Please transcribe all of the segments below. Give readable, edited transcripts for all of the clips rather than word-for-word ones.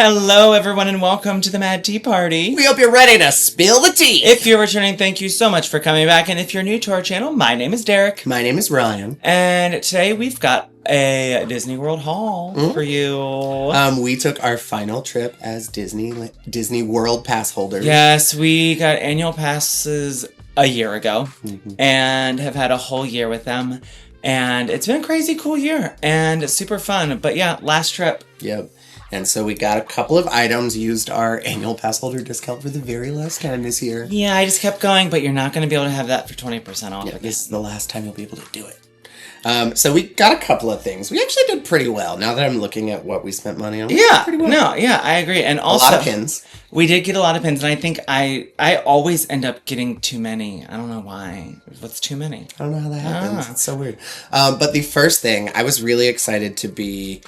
Hello, everyone, and welcome to the Mad Tea Party. We hope you're ready to spill the tea. If you're returning, thank you so much for coming back. And if you're new to our channel, my name is Derek. My name is Ryan. And today we've got a Disney World haul for you. We took our final trip as Disney World pass holders. Yes, we got annual passes a year ago and have had a whole year with them. And it's been a crazy cool year and it's super fun. But yeah, last trip. Yep. And so we got a couple of items, used our annual pass holder discount for the very last time this year. Yeah, I just kept going, but you're not going to be able to have that for 20% off. Yeah, this is the last time you'll be able to do it. So we got a couple of things. We actually did pretty well. Now that I'm looking at what we spent money on, yeah, pretty well. No, yeah, I agree. And also, a lot of pins. We did get a lot of pins, and I think I always end up getting too many. I don't know why. What's too many? I don't know how that happens. It's so weird. But the first thing, I was really excited to be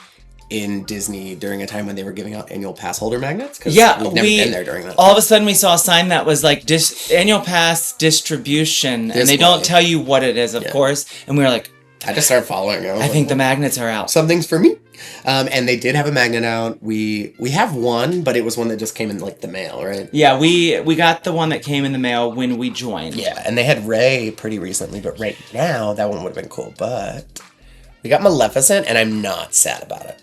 in Disney during a time when they were giving out annual pass holder magnets. Because we've never been there during that. All of a sudden we saw a sign that was like annual pass distribution, and they don't tell you what it is, of course. And we were like, I just started following it. I think the magnets are out. Something's for me. And they did have a magnet out. We have one, but it was one that just came in like the mail, right? Yeah, we got the one that came in the mail when we joined. Yeah, and they had Ray pretty recently, but right now that one would have been cool. But we got Maleficent, and I'm not sad about it.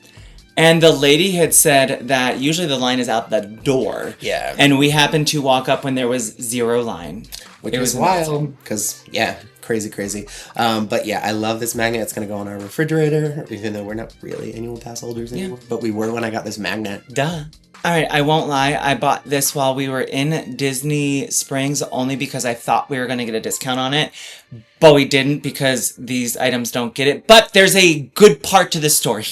And the lady had said that usually the line is out the door. Yeah. And we happened to walk up when there was zero line. Which was wild. Because, crazy. But yeah, I love this magnet. It's going to go on our refrigerator, even though we're not really annual pass holders anymore. But we were when I got this magnet. Duh. All right, I won't lie. I bought this while we were in Disney Springs only because I thought we were going to get a discount on it. But we didn't because these items don't get it. But there's a good part to this story.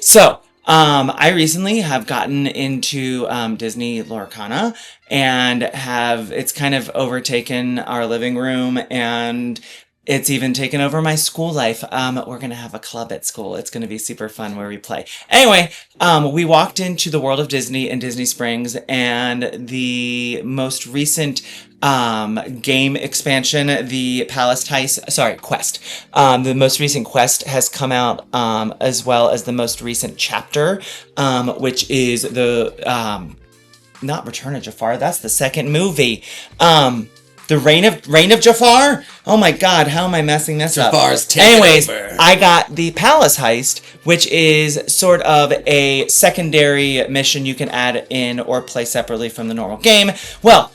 So, I recently have gotten into Disney Lorcana and it's kind of overtaken our living room and it's even taken over my school life. We're going to have a club at school. It's going to be super fun where we play. Anyway, we walked into the World of Disney in Disney Springs, and the most recent game expansion, the Quest. The most recent Quest has come out, as well as the most recent chapter, which is the, not Return of Jafar, that's the second movie. The Reign of Jafar? Oh my god, how am I messing this up? Jafar's taking over. I got the Palace Heist, which is sort of a secondary mission you can add in or play separately from the normal game. Well,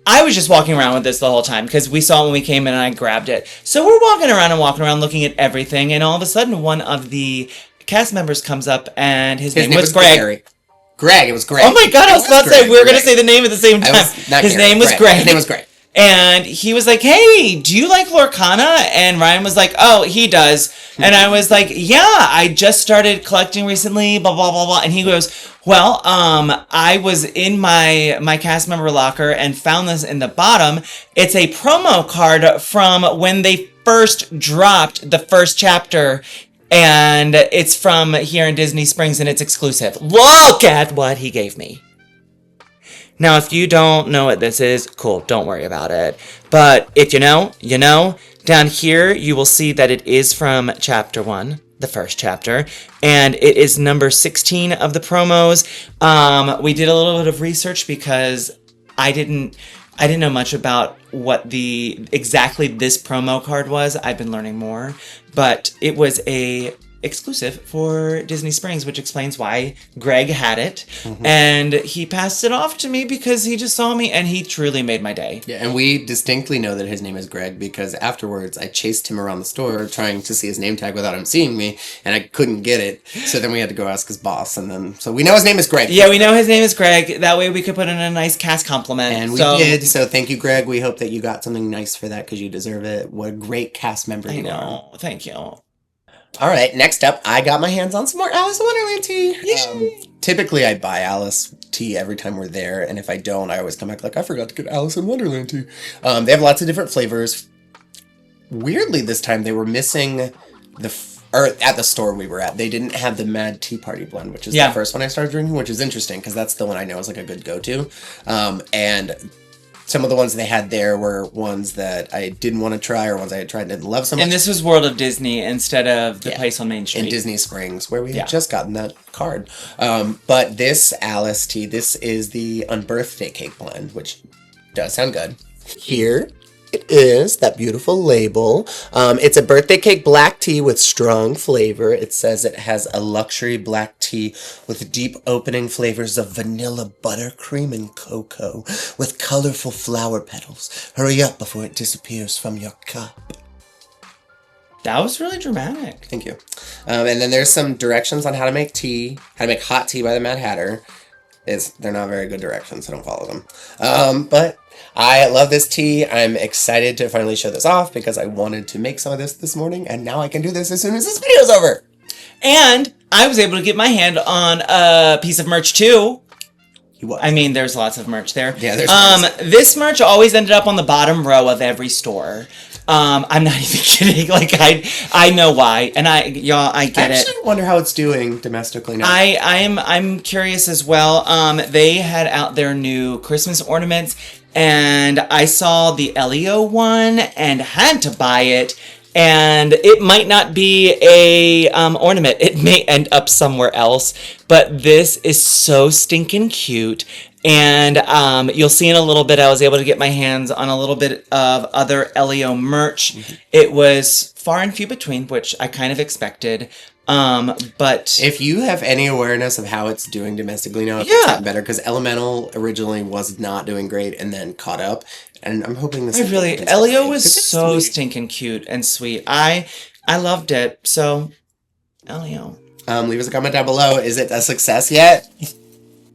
I was just walking around with this the whole time because we saw it when we came in and I grabbed it. So we're walking around looking at everything, and all of a sudden one of the cast members comes up and his name was Greg. Greg, it was Greg. Oh my god, I was about to say, we were going to say the name at the same time. His name was Greg. His name was Greg. And he was like, hey, do you like Lorcana? And Ryan was like, oh, he does. And I was like, yeah, I just started collecting recently, blah, blah, blah, blah. And he goes, well, I was in my cast member locker and found this in the bottom. It's a promo card from when they first dropped the first chapter. And it's from here in Disney Springs and it's exclusive. Look at what he gave me. Now, if you don't know what this is, cool, don't worry about it. But if you know, you know. Down here, you will see that it is from Chapter 1, the first chapter, and it is number 16 of the promos. We did a little bit of research because I didn't know much about what exactly this promo card was. I've been learning more, but it was a exclusive for Disney Springs, which explains why Greg had it. And he passed it off to me because he just saw me and he truly made my day. Yeah, and we distinctly know that his name is Greg because afterwards I chased him around the store trying to see his name tag without him seeing me, and I couldn't get it. So then we had to go ask his boss, and then so we know his name is Greg. Yeah, we know his name is Greg. That way we could put in a nice cast compliment. And we did. So thank you, Greg. We hope that you got something nice for that because you deserve it. What a great cast member you are. I know. Thank you. All right, next up, I got my hands on some more Alice in Wonderland tea. Typically, I buy Alice tea every time we're there, and if I don't, I always come back like, I forgot to get Alice in Wonderland tea. They have lots of different flavors. Weirdly, this time, they were missing at the store we were at, they didn't have the Mad Tea Party blend, which is the first one I started drinking, which is interesting, because that's the one I know is like a good go-to. And some of the ones they had there were ones that I didn't want to try or ones I had tried and didn't love so much. And this was World of Disney instead of the place on Main Street. In Disney Springs, where we had just gotten that card. But this Alice tea, this is the unbirthday cake blend, which does sound good. Here it is, that beautiful label. It's a birthday cake black tea with strong flavor. It says it has a luxury black tea with deep opening flavors of vanilla, buttercream, and cocoa with colorful flower petals. Hurry up before it disappears from your cup. That was really dramatic. Thank you. And then there's some directions on how to make tea, how to make hot tea by the Mad Hatter. They're not very good directions, so don't follow them. But I love this tea. I'm excited to finally show this off because I wanted to make some of this morning, and now I can do this as soon as this video's over. And I was able to get my hand on a piece of merch too. I mean, there's lots of merch there. Yeah, there's this merch always ended up on the bottom row of every store. I'm not even kidding. Like, I know why, and I get it. I actually wonder how it's doing domestically now. I'm curious as well. They had out their new Christmas ornaments, and I saw the Elio one and had to buy it. And it might not be a ornament. It may end up somewhere else. But this is so stinking cute. And you'll see in a little bit, I was able to get my hands on a little bit of other Elio merch. Mm-hmm. It was far and few between, which I kind of expected. But if you have any awareness of how it's doing domestically now, it's gotten better, because Elemental originally was not doing great and then caught up. And I'm hoping this. Elio was so stinking cute and sweet. I loved it. So, Elio. Leave us a comment down below. Is it a success yet?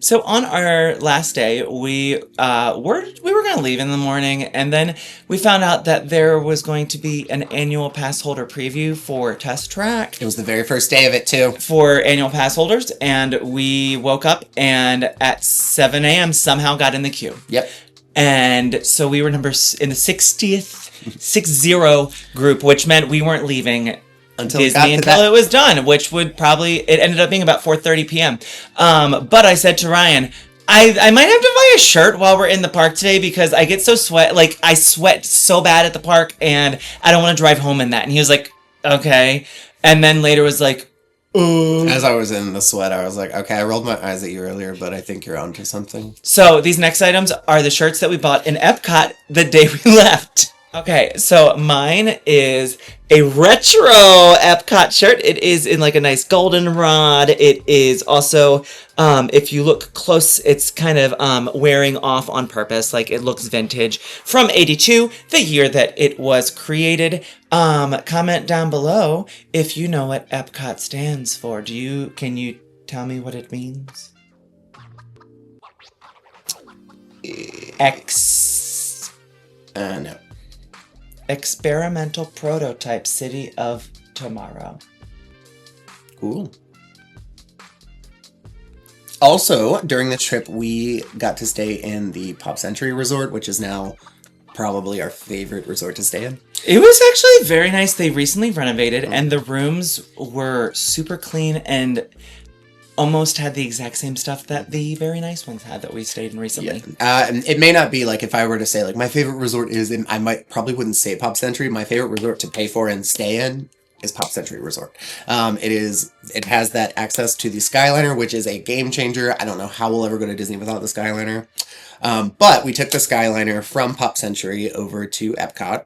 So on our last day, we were going to leave in the morning, and then we found out that there was going to be an annual pass holder preview for Test Track. It was the very first day of it too. For annual pass holders, and we woke up and at 7 a.m. somehow got in the queue. Yep. And so we were in the 60th group, which meant we weren't leaving until it was done, which would it ended up being about 4:30 p.m. But I said to Ryan, I might have to buy a shirt while we're in the park today because I get so I sweat so bad at the park and I don't want to drive home in that. And he was like, okay. And then later was like, as I was in the sweat, I was like, okay, I rolled my eyes at you earlier, but I think you're onto something. So these next items are the shirts that we bought in Epcot the day we left. Okay, so mine is a retro Epcot shirt. It is in like a nice goldenrod. It is also, if you look close, it's kind of wearing off on purpose. Like it looks vintage from '82, the year that it was created. Comment down below if you know what Epcot stands for. Can you tell me what it means? No. Experimental Prototype City of Tomorrow. Cool. Also, during the trip, we got to stay in the Pop Century Resort, which is now probably our favorite resort to stay in. It was actually very nice. They recently renovated, and the rooms were super clean and almost had the exact same stuff that the very nice ones had that we stayed in recently. Yeah. It may not be like if I were to say like my favorite resort is, and I probably wouldn't say Pop Century. My favorite resort to pay for and stay in is Pop Century Resort. It has that access to the Skyliner, which is a game changer. I don't know how we'll ever go to Disney without the Skyliner. But we took the Skyliner from Pop Century over to Epcot,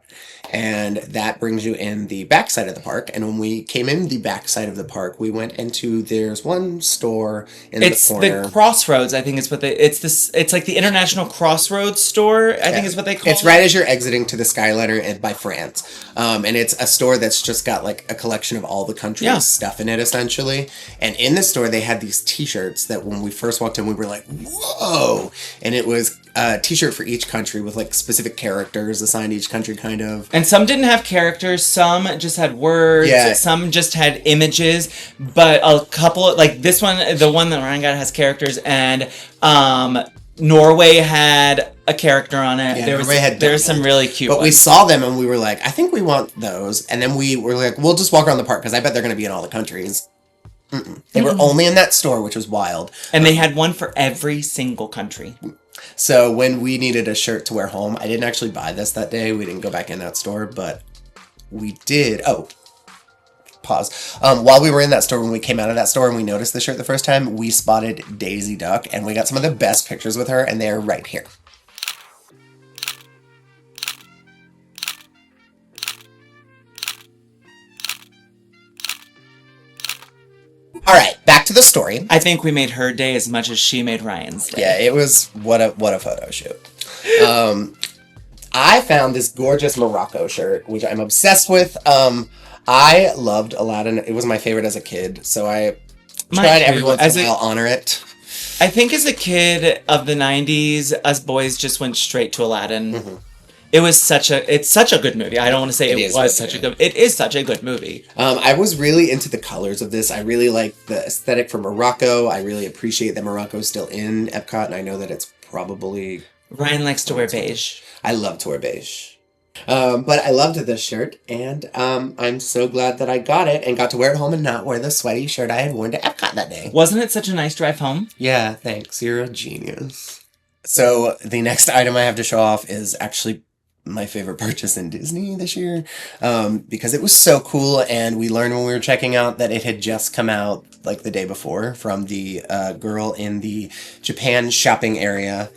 and that brings you in the backside of the park. And when we came in the backside of the park, we went into, there's one store in the corner. It's the Crossroads, I think is what it's like the International Crossroads store, I think is what they call it. It's right as you're exiting to the Skyliner and by France. And it's a store that's just got like a collection of all the country's stuff in it, essentially. And in the store, they had these t-shirts that when we first walked in, we were like, whoa! And it was a t-shirt for each country with like specific characters assigned to each country, kind of. And some didn't have characters, some just had words, some just had images, but a couple, like this one, the one that Ryan got has characters, and Norway had a character on it. Yeah, there was some really cute ones. But we saw them and we were like, I think we want those. And then we were like, we'll just walk around the park because I bet they're going to be in all the countries. They were only in that store, which was wild. And they had one for every single country. So when we needed a shirt to wear home, I didn't actually buy this that day. We didn't go back in that store, but we did. Oh, pause. While we were in that store, when we came out of that store and we noticed the shirt the first time, we spotted Daisy Duck, and we got some of the best pictures with her, and they're right here. All right, back to the story. I think we made her day as much as she made Ryan's day. Yeah, it was what a photo shoot. I found this gorgeous Morocco shirt, which I'm obsessed with. I loved Aladdin. It was my favorite as a kid, so I tried every once in a while honor it. I think as a kid of the 90s, us boys just went straight to Aladdin. Mm-hmm. It's such a good movie. I don't want to say it is such a good movie. I was really into the colors of this. I really like the aesthetic for Morocco. I really appreciate that Morocco is still in Epcot, and I know that it's probably... Ryan likes to wear beige. I love to wear beige. But I loved this shirt, and I'm so glad that I got it and got to wear it home and not wear the sweaty shirt I had worn to Epcot that day. Wasn't it such a nice drive home? Yeah, thanks. You're a genius. So the next item I have to show off is actually my favorite purchase in Disney this year, because it was so cool, and we learned when we were checking out that it had just come out like the day before from the girl in the Japan shopping area.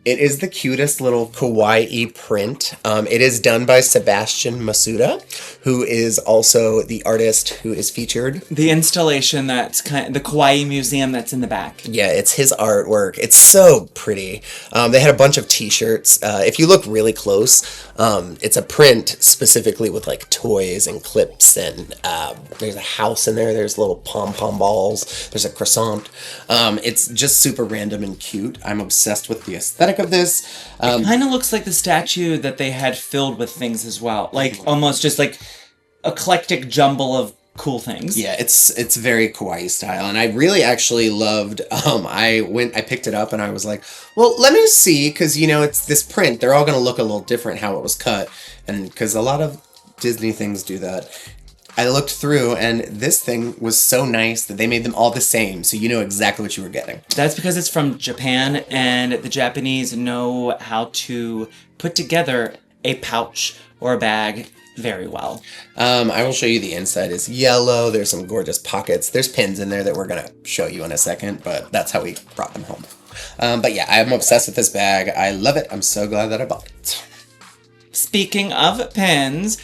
It is the cutest little kawaii print. It is done by Sebastian Masuda, who is also the artist who is featured. The installation that's the Kawaii Museum that's in the back. Yeah, it's his artwork. It's so pretty. They had a bunch of t-shirts. If you look really close, it's a print specifically with like toys and clips, and there's a house in there. There's little pom-pom balls. There's a croissant. It's just super random and cute. I'm obsessed with the aesthetic of this. It kind of looks like the statue that they had filled with things as well. Like almost just like eclectic jumble of cool things. Yeah, it's very kawaii style, and I really actually loved. I picked it up and I was like, well, let me see, because it's this print. They're all going to look a little different how it was cut, and because a lot of Disney things do that. I looked through, and this thing was so nice that they made them all the same, so you know exactly what you were getting. That's because it's from Japan, and the Japanese know how to put together a pouch or a bag very well. I will show you the inside. It's yellow. There's some gorgeous pockets. There's pins in there that we're going to show you in a second, but that's how we brought them home. But yeah, I'm obsessed with this bag. I love it. I'm so glad that I bought it. Speaking of pins...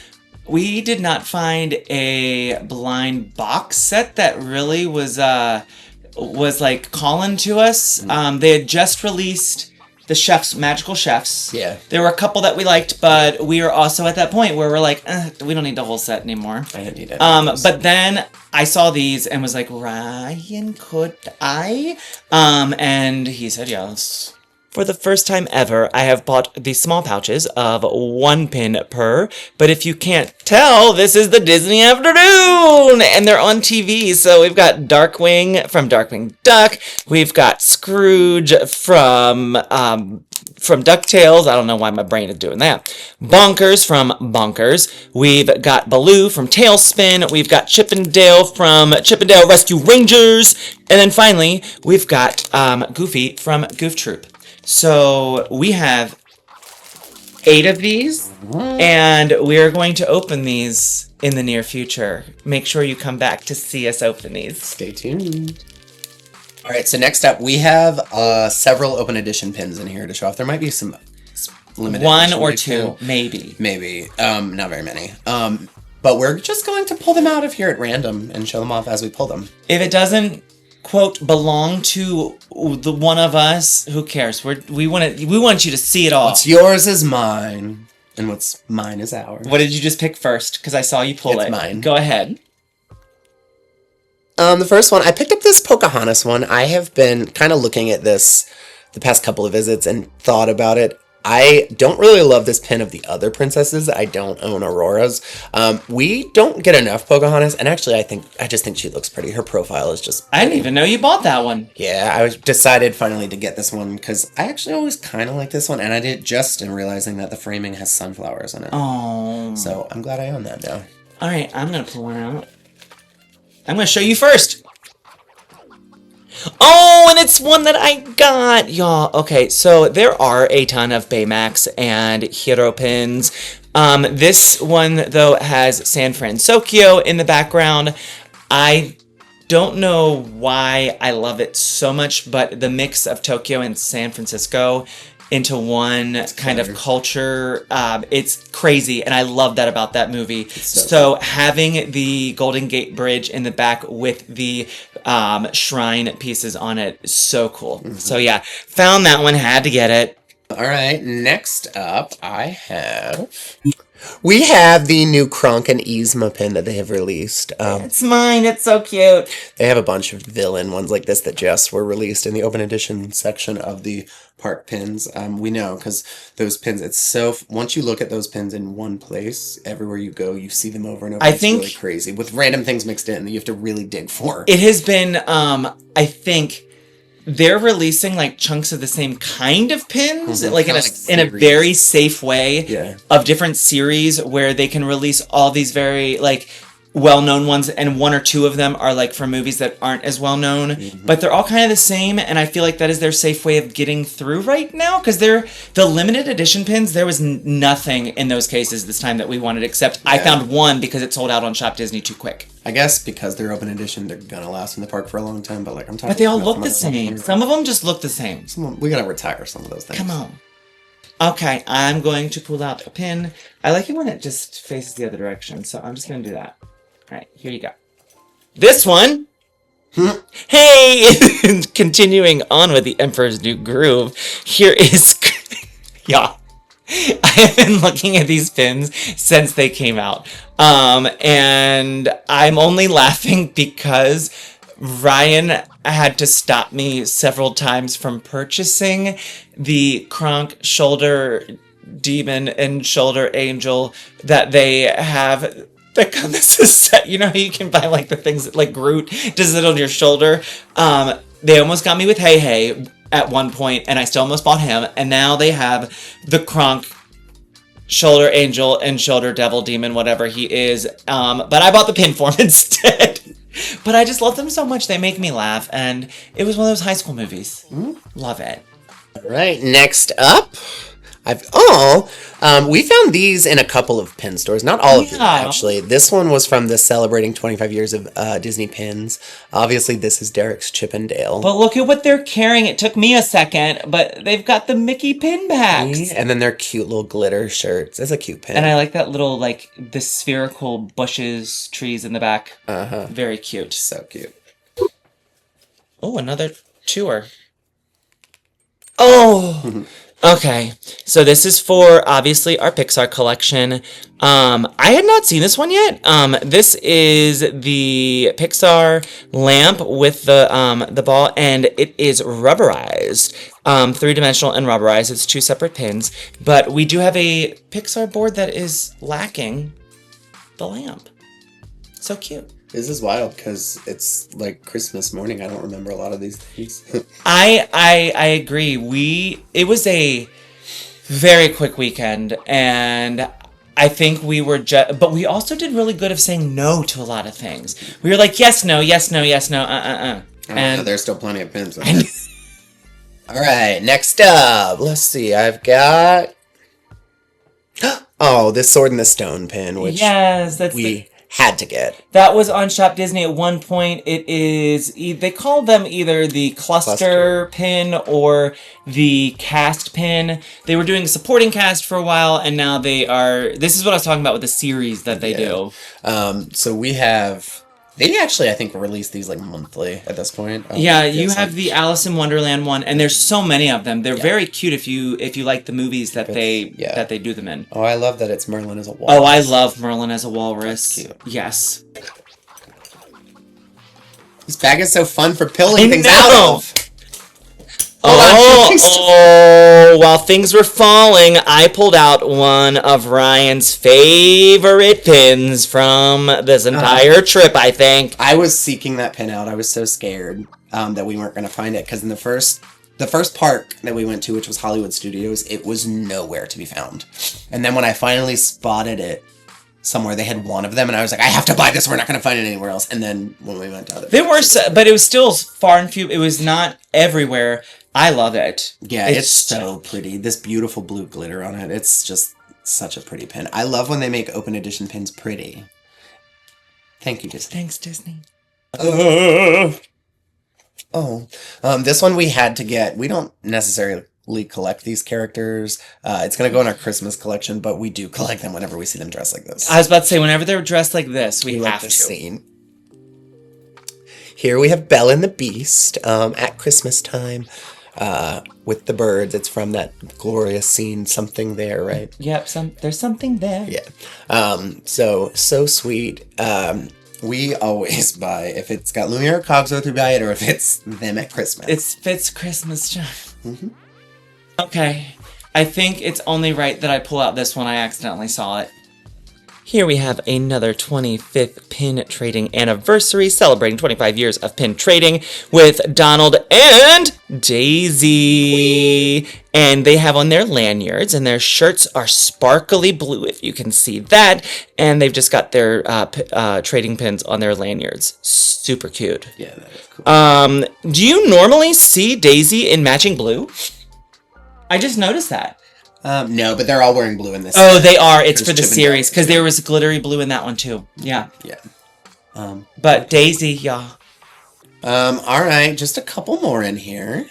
We did not find a blind box set that really was like calling to us. They had just released the Magical Chefs. Yeah. There were a couple that we liked, but we were also at that point where we're like, we don't need the whole set anymore. I didn't need it. But then I saw these and was like, Ryan, could I? And he said yes. For the first time ever, I have bought the small pouches of 1 pin per, but if you can't tell, this is the Disney afternoon, and they're on TV, so we've got Darkwing from Darkwing Duck, we've got Scrooge from DuckTales, I don't know why my brain is doing that, Bonkers from Bonkers, we've got Baloo from Tailspin, we've got Chippendale from Chippendale Rescue Rangers, and then finally, we've got Goofy from Goof Troop. So we have 8 of these, and we are going to open these in the near future. Make sure you come back to see us open these. Stay tuned. All right, so next up, we have several open edition pins in here to show off. There might be some limited 1 or 2, maybe. Maybe, not very many. But we're just going to pull them out of here at random and show them off as we pull them. If it doesn't, quote, belong to the one of us, who cares? We want you to see it all. What's yours is mine, and what's mine is ours. What did you just pick first? Because I saw you pull it. It's mine. Go ahead. The first one, I picked up this Pocahontas one. I have been kind of looking at this the past couple of visits and thought about it. I don't really love this pin of the other princesses. I don't own Aurora's. We don't get enough Pocahontas, and actually I just think she looks pretty. Her profile is just pretty. I didn't even know you bought that one. Yeah, I decided finally to get this one because I actually always kind of like this one, and I did just in realizing that the framing has sunflowers in it. Oh. So I'm glad I own that now. All right, I'm going to pull one out. I'm going to show you first. Oh, and it's one that I got, y'all. Okay, so there are a ton of Baymax and Hero pins. This one, though, has San Francisco in the background. I don't know why I love it so much, but the mix of Tokyo and San Francisco into one kind of culture, it's crazy, and I love that about that movie. So having the Golden Gate Bridge in the back with the shrine pieces on it is so cool. So yeah, found that one, had to get it. All right, next up we have the new Kronk and Yzma pin that they have released. It's mine. It's so cute. They have a bunch of villain ones like this that just were released in the open edition section of the park pins. We know because those pins, once you look at those pins in one place, everywhere you go, you see them over and over. It's really crazy with random things mixed in that you have to really dig for. It has been, I think, they're releasing like chunks of the same kind of pins, like in a very safe way of different series where they can release all these very like well-known ones, and one or two of them are like for movies that aren't as well-known, but they're all kind of the same, and I feel like that is their safe way of getting through right now, because they're the limited edition pins. There was nothing in those cases this time that we wanted, except I found one because it sold out on Shop Disney too quick. I guess because they're open edition, they're gonna last in the park for a long time, but like I'm talking. But they all look the same. Some of them just look the same. We gotta retire some of those things. Come on. Okay, I'm going to pull out a pin. I like it when it just faces the other direction, so I'm just gonna do that. All right, here you go. This one. Hey! Continuing on with the Emperor's New Groove, here is... yeah. I have been looking at these pins since they came out. And I'm only laughing because Ryan had to stop me several times from purchasing the Kronk shoulder demon and shoulder angel that they have... that come as a set. You know how you can buy like the things that like Groot does it on your shoulder? They almost got me with Hey Hey at one point, and I still almost bought him, and now they have the Kronk shoulder angel and shoulder devil demon, whatever he is, but I bought the pin form instead. But I just love them so much. They make me laugh, and it was one of those high school movies. Love it. All right, next up, we found these in a couple of pin stores. Not all of them, actually. This one was from the celebrating 25 years of Disney pins. Obviously, this is Derek's Chippendale. But look at what they're carrying. It took me a second, but they've got the Mickey pin backs. And then their cute little glitter shirts. It's a cute pin. And I like that little, like, the spherical bushes, trees in the back. Very cute. So cute. Oh, another tour. Oh! Okay, so this is for, obviously, our Pixar collection. I had not seen this one yet. This is the Pixar lamp with the ball, and it is rubberized. Three-dimensional and rubberized. It's two separate pins. But we do have a Pixar board that is lacking the lamp. So cute. This is wild because it's like Christmas morning. I don't remember a lot of these things. I agree. It was a very quick weekend, and I think we were but we also did really good of saying no to a lot of things. We were like, yes, no, yes, no, yes, no, And there's still plenty of pins. All right, next up, let's see. I've got this Sword in the Stone pin, which we had to get. That was on Shop Disney at one point. It is, they call them either the cluster pin or the cast pin. They were doing a supporting cast for a while, and now this is what I was talking about with the series that they do. So we have, they actually, I think, release these like monthly at this point. You have the Alice in Wonderland one, and there's so many of them. They're very cute if you like the movies that they do them in. Oh, I love that it's Merlin as a walrus. Oh, I love Merlin as a walrus. That's cute. Yes. This bag is so fun for pulling things out of. While things were falling, I pulled out one of Ryan's favorite pins from this entire trip, I think. I was seeking that pin out. I was so scared that we weren't going to find it, because in the first park that we went to, which was Hollywood Studios, it was nowhere to be found. And then when I finally spotted it somewhere they had one of them, and I was like, I have to buy this. We're not going to find it anywhere else. And then when we went to other, they were, but it was still far and few. It was not everywhere. I love it. Yeah, it's so pretty. This beautiful blue glitter on it. It's just such a pretty pin. I love when they make open edition pins pretty. Thank you, Disney. Thanks, Disney. This one we had to get. We don't necessarily collect these characters. It's going to go in our Christmas collection, but we do collect them whenever we see them dressed like this. I was about to say, whenever they're dressed like this, we have to. Scene. Here we have Belle and the Beast at Christmas time with the birds. It's from that glorious scene, Something There, right? Yep, there's something there. Yeah. So sweet. We always buy, if it's got Lumiere or Cogsworth, we buy it, or if it's them at Christmas. It's Christmas time. Mm-hmm. Okay. I think it's only right that I pull out this one. I accidentally saw it. Here we have another 25th pin trading anniversary, celebrating 25 years of pin trading with Donald and Daisy. And they have on their lanyards, and their shirts are sparkly blue, if you can see that. And they've just got their trading pins on their lanyards. Super cute. Yeah, that is cool. Do you normally see Daisy in matching blue? I just noticed that. No, but they're all wearing blue in this. Oh, they are. It's for the series, because there was glittery blue in that one, too. Yeah. Yeah. But Daisy, yeah. All right, just a couple more in here.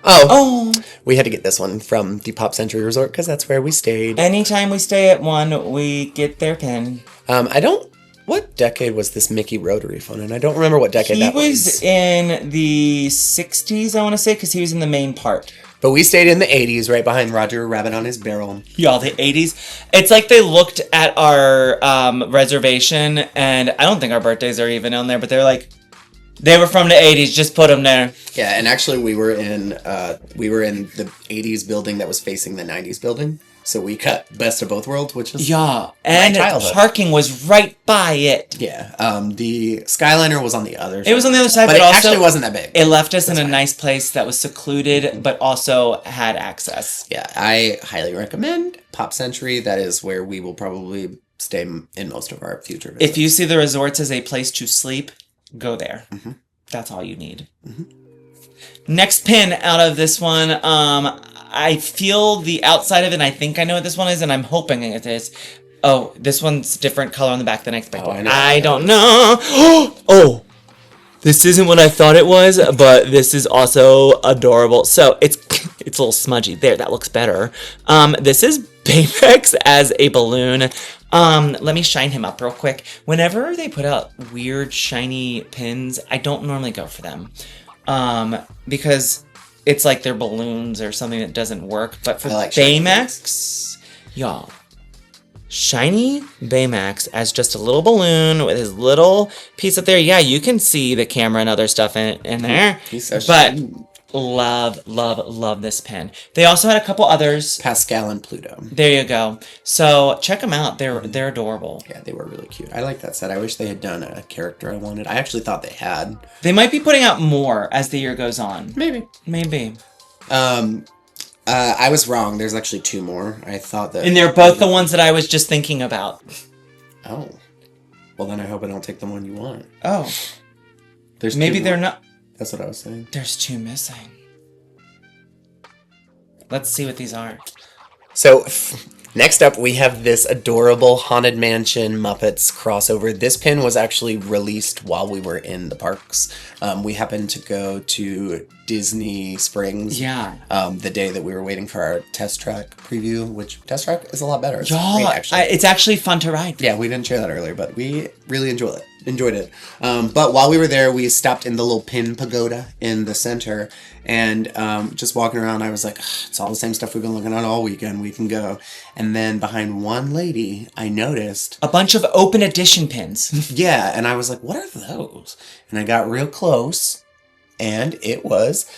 Oh, we had to get this one from the Pop Century Resort, because that's where we stayed. Anytime we stay at one, we get their pin. What decade was this Mickey rotary phone in? I don't remember what decade that was. He was in the 60s, I want to say, because he was in the main part. But we stayed in the 80s, right behind Roger Rabbit on his barrel. Y'all, the 80s. It's like they looked at our reservation, and I don't think our birthdays are even on there, but they're like, they were from the 80s, just put them there. Yeah, and actually we were in the 80s building that was facing the 90s building. So we cut best of both worlds, which is and parking was right by it. Yeah, the Skyliner was on the other side. It was on the other side, but it also actually wasn't that big. It left us in a nice place that was secluded, but also had access. Yeah, I highly recommend Pop Century. That is where we will probably stay in most of our future visits. If you see the resorts as a place to sleep, go there. Mm-hmm. That's all you need. Mm-hmm. Next pin out of this one, I feel the outside of it, and I think I know what this one is, and I'm hoping it is. Oh, this one's different color on the back than I expected. I don't know. Oh, this isn't what I thought it was, but this is also adorable. So it's a little smudgy. There, that looks better. This is Baymax as a balloon. Let me shine him up real quick. Whenever they put out weird shiny pins, I don't normally go for them. Because it's like they're balloons or something that doesn't work. But for Baymax, y'all, shiny Baymax as just a little balloon with his little piece up there. Yeah, you can see the camera and other stuff in there. He's so but love this pen. They also had a couple others. Pascal and Pluto. There you go. So check them out. They're adorable. Yeah, they were really cute. I like that set. I wish they had done a character I wanted. I actually thought they had. They might be putting out more as the year goes on. Maybe. I was wrong. There's actually two more. I thought that. And they're both the ones that I was just thinking about. Oh. Well, then I hope I don't take the one you want. Oh. Maybe they're not. That's what I was saying. There's two missing. Let's see what these are. So, next up, we have this adorable Haunted Mansion Muppets crossover. This pin was actually released while we were in the parks. We happened to go to Disney Springs. Yeah. The day that we were waiting for our test track preview, which test track is a lot better. It's great, actually. It's actually fun to ride. Yeah, we didn't share that earlier, but we really enjoyed it. But while we were there, we stopped in the little pin pagoda in the center, and just walking around, I was like, it's all the same stuff we've been looking at all weekend. We can go. And then behind one lady, I noticed a bunch of open edition pins. Yeah, and I was like, what are those? And I got real close, and it was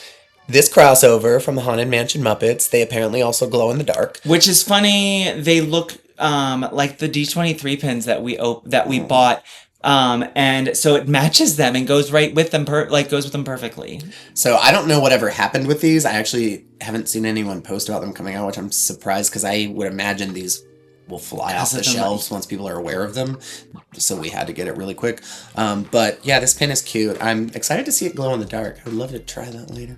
this crossover from the Haunted Mansion Muppets. They apparently also glow in the dark. Which is funny. They look like the D23 pins that we bought And so it matches them and goes right with them, goes with them perfectly. So I don't know whatever happened with these. I actually haven't seen anyone post about them coming out, which I'm surprised because I would imagine these will fly off the shelves once people are aware of them. So we had to get it really quick. But yeah, this pin is cute. I'm excited to see it glow in the dark. I would love to try that later.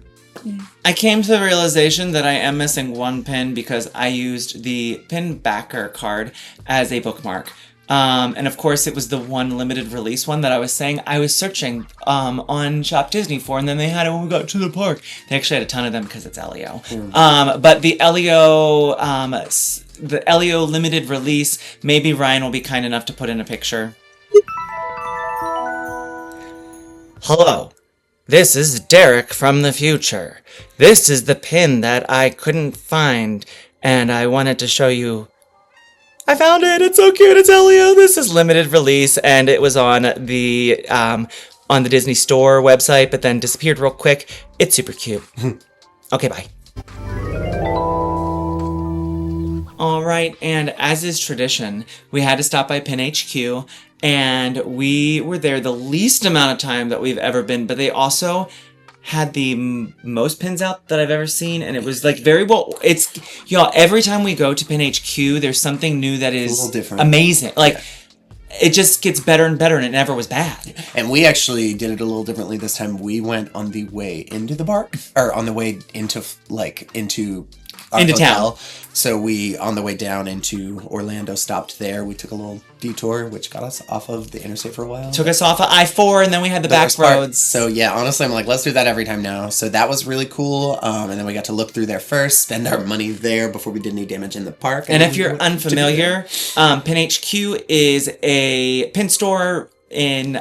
I came to the realization that I am missing one pin because I used the pin backer card as a bookmark. And of course, it was the one limited release one that I was saying I was searching on Shop Disney for, and then they had it when we got to the park. They actually had a ton of them because it's Elio. But the Elio limited release, maybe Ryan will be kind enough to put in a picture. Hello. This is Derek from the future. This is the pin that I couldn't find, and I wanted to show you. I found it! It's so cute! It's Elio! This is limited release, and it was on the Disney Store website, but then disappeared real quick. It's super cute. Okay, bye. Alright, and as is tradition, we had to stop by Pin HQ, and we were there the least amount of time that we've ever been, but they also had the most pins out that I've ever seen, and it was like very well. It's y'all. Every time we go to Pin HQ, there's something new that is amazing. It just gets better and better, and it never was bad. And we actually did it a little differently this time. We went on the way into the park, or on the way into our into hotel. Town. So we, on the way down into Orlando, stopped there. We took a little detour, which got us off of the interstate for a while. Took us off of I-4, and then we had the back roads. So yeah, honestly, I'm like, let's do that every time now. So that was really cool. And then we got to look through there first, spend our money there before we did any damage in the park. And if you're unfamiliar, Pin HQ is a pin store in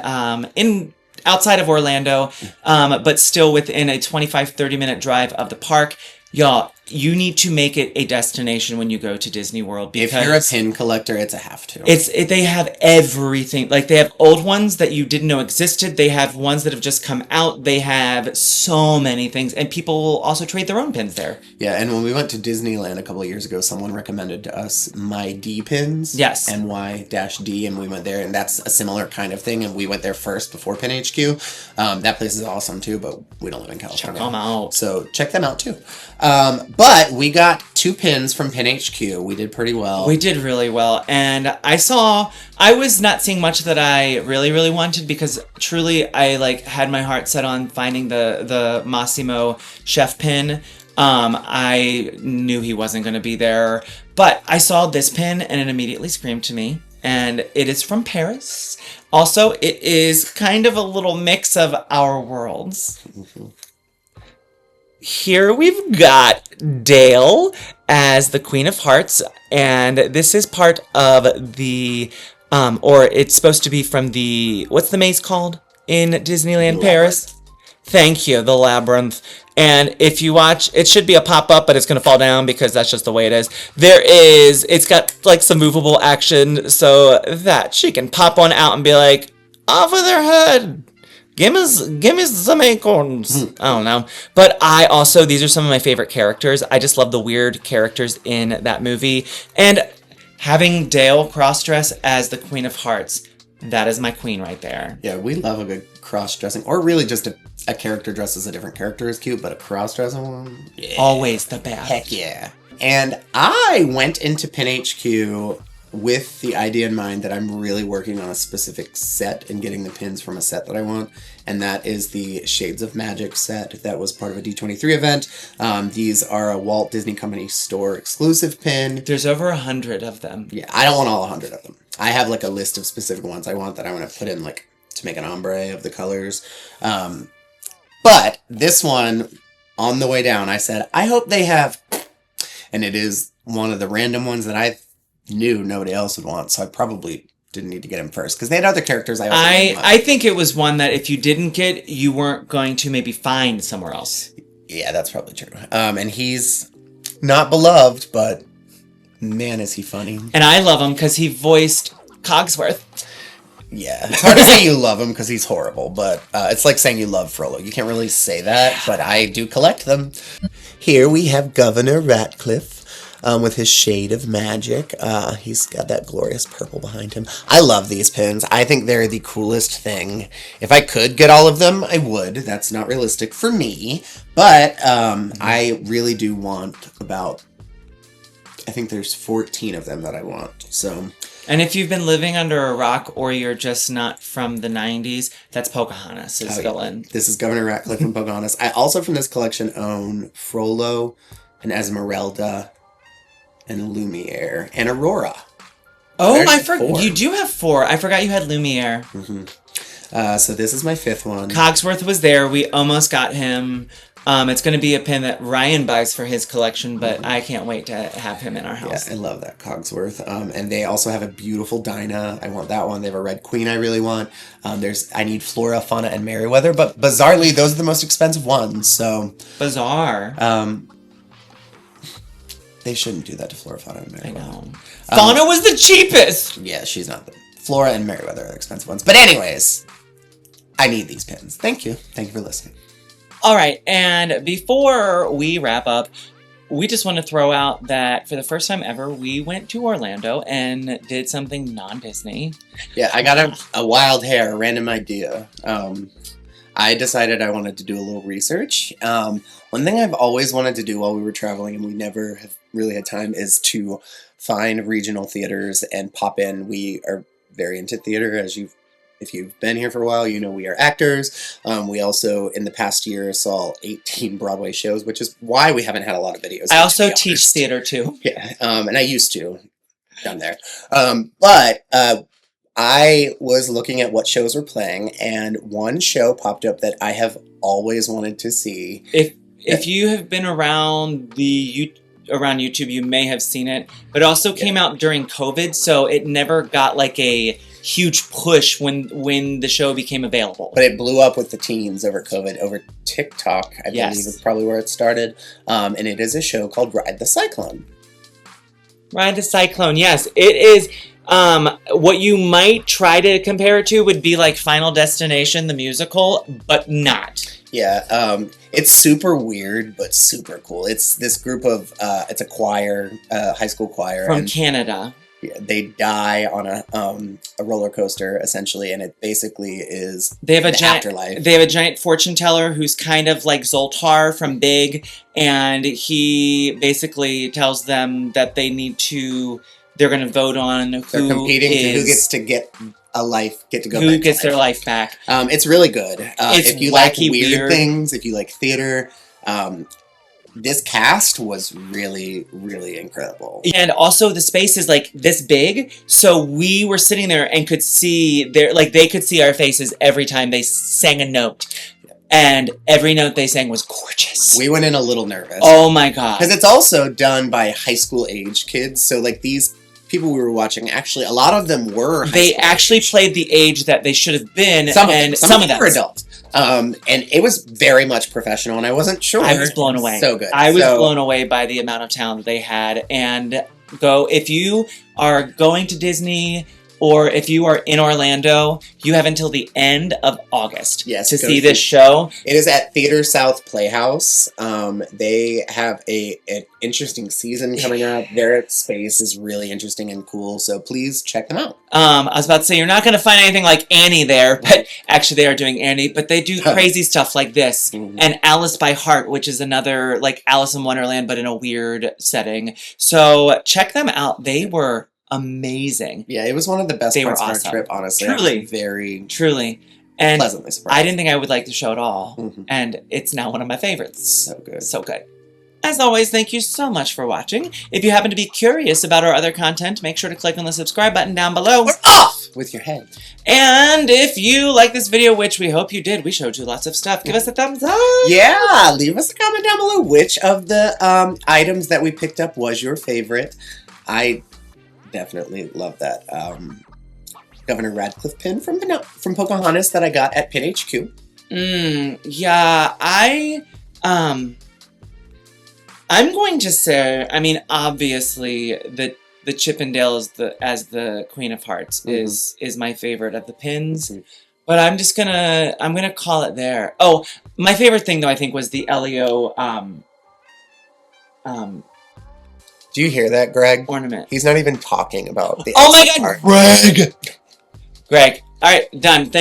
outside of Orlando, but still within a 25-30 minute drive of the park. Y'all, you need to make it a destination when you go to Disney World, because if you're a pin collector, it's a have to. They have everything. Like, they have old ones that you didn't know existed. They have ones that have just come out. They have so many things, and people will also trade their own pins there. Yeah, and when we went to Disneyland a couple of years ago, someone recommended to us My D pins. Yes. NY-D, and we went there, and that's a similar kind of thing, and we went there first before Pin HQ. That place is awesome too, but we don't live in California. Check them out. So check them out too. But we got 2 pins from Pin HQ. We did pretty well. We did really well. And I was not seeing much that I really, really wanted, because truly I had my heart set on finding the Massimo chef pin. I knew he wasn't going to be there, but I saw this pin and it immediately screamed to me. And it is from Paris. Also, it is kind of a little mix of our worlds. Mm-hmm. Here we've got Dale as the Queen of Hearts, and this is part of the, or it's supposed to be from the, what's the maze called in Disneyland Paris? Thank you, the Labyrinth. And if you watch, it should be a pop-up, but it's going to fall down because that's just the way it is. It's got some movable action so that she can pop one out and be like, off with her head. Give me some acorns. I don't know. But these are some of my favorite characters. I just love the weird characters in that movie. And having Dale cross-dress as the Queen of Hearts, that is my queen right there. Yeah, we love a good cross-dressing, or really just a character dressed as a different character is cute, but a cross-dressing one? Yeah. Always the best. Heck yeah. And I went into Pin HQ with the idea in mind that I'm really working on a specific set and getting the pins from a set that I want, and that is the Shades of Magic set that was part of a D23 event. These are a Walt Disney Company store exclusive pin. There's over 100 of them. Yeah, I don't want all 100 of them. I have a list of specific ones I want that I want to put in to make an ombre of the colors. But this one, on the way down, I said, I hope they have, and it is one of the random ones that I knew nobody else would want, so I probably didn't need to get him first, because they had other characters I think it was one that if you didn't get, you weren't going to maybe find somewhere else. Yeah, that's probably true. And he's not beloved, but man, is he funny. And I love him because he voiced Cogsworth. Yeah, it's hard to say you love him because he's horrible, but it's like saying you love Frollo. You can't really say that, but I do collect them. Here we have Governor Ratcliffe. with his shade of magic. He's got that glorious purple behind him. I love these pins. I think they're the coolest thing. If I could get all of them, I would. That's not realistic for me. But I really do want about, I think there's 14 of them that I want. So... And if you've been living under a rock or you're just not from the 90s, that's Pocahontas is villain. This is Governor Ratcliffe and Pocahontas. I also from this collection own Frollo and Esmeralda and Lumiere and Aurora. Oh, I forgot. You do have 4. I forgot you had Lumiere. Mm-hmm. So this is my 5th one. Cogsworth was there. We almost got him. It's going to be a pin that Ryan buys for his collection, but I can't wait to have him in our house. Yeah, I love that Cogsworth. And they also have a beautiful Dinah. I want that one. They have a Red Queen I really want. I need Flora, Fauna, and Merryweather, but bizarrely, those are the most expensive ones, so... Bizarre. They shouldn't do that to Flora, Fauna, and Merryweather. I know. Fauna was the cheapest! Yeah, she's not. Flora and Merryweather are the expensive ones. But anyways, I need these pins. Thank you. Thank you for listening. All right, and before we wrap up, we just want to throw out that for the first time ever, we went to Orlando and did something non-Disney. Yeah, I got a wild hair, a random idea. I decided I wanted to do a little research. One thing I've always wanted to do while we were traveling, and we never have really had time, is to find regional theaters and pop in. We are very into theater, if you've been here for a while, you know we are actors. We also, in the past year, saw 18 Broadway shows, which is why we haven't had a lot of videos. I also teach theater, too. Yeah, and I used to down there. But I was looking at what shows were playing, and one show popped up that I have always wanted to see. If you have been around around YouTube, you may have seen it, but it also came out during COVID, so it never got like a huge push when the show became available. But it blew up with the teens over COVID, over TikTok, I believe is probably where it started. And it is a show called Ride the Cyclone. Ride the Cyclone, yes. It is, what you might try to compare it to would be like Final Destination, the musical, but not. Yeah, it's super weird, but super cool. It's this group of, it's a choir, high school choir. From Canada. Yeah, they die on a roller coaster essentially, and it basically is afterlife. They have a giant fortune teller who's kind of like Zoltar from Big, and he basically tells them that they're going to vote on who gets to get a life, who gets their life back. It's really good. If you like weird things, if you like theater, this cast was really, really incredible. And also the space is like this big, so we were sitting there and could see they could see our faces every time they sang a note. And every note they sang was gorgeous. We went in a little nervous. Oh my god. Because it's also done by high school age kids, so like these people we were watching, actually, a lot of them were They actually played the age that they should have been, some of them were adults. And it was very much professional, and I wasn't sure. I was blown away. So good. I was blown away by the amount of talent they had. And if you are going to Disney, or if you are in Orlando, you have until the end of August to see this show. It is at Theatre South Playhouse. They have an interesting season coming up. Their space is really interesting and cool, so please check them out. I was about to say, you're not going to find anything like Annie there, but actually they are doing Annie, but they do crazy stuff like this. Mm-hmm. And Alice by Heart, which is another, like Alice in Wonderland, but in a weird setting. So check them out. They were amazing. Yeah, it was one of the best parts of our trip, honestly. Truly. And pleasantly surprised. I didn't think I would like the show at all. Mm-hmm. And it's now one of my favorites. So good. So good. As always, thank you so much for watching. If you happen to be curious about our other content, make sure to click on the subscribe button down below. We're off with your head. And if you like this video, which we hope you did, we showed you lots of stuff, give us a thumbs up. Yeah, leave us a comment down below which of the items that we picked up was your favorite. I definitely love that Governor Ratcliffe pin from Pocahontas that I got at Pin HQ. Yeah, I'm going to say, I mean, obviously the Chippendale as the Queen of Hearts is my favorite of the pins. Mm-hmm. But I'm gonna call it there. Oh, my favorite thing though I think was the Elio Do Do you hear that, Greg? ornament. He's not even talking about the Oh my Elsa God, part. Greg. All right, done.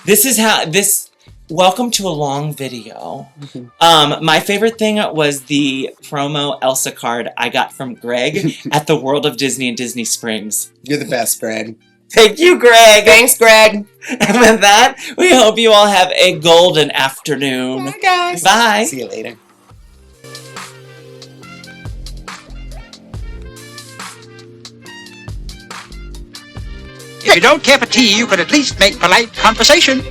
This is how this. Welcome to a long video. My favorite thing was the promo Elsa card I got from Greg at the World of Disney in Disney Springs. You're the best, Greg. Thank you, Greg. Thanks, Greg. And with that, we hope you all have a golden afternoon. Bye, guys. Bye. See you later. If you don't care for tea, you could at least make polite conversation.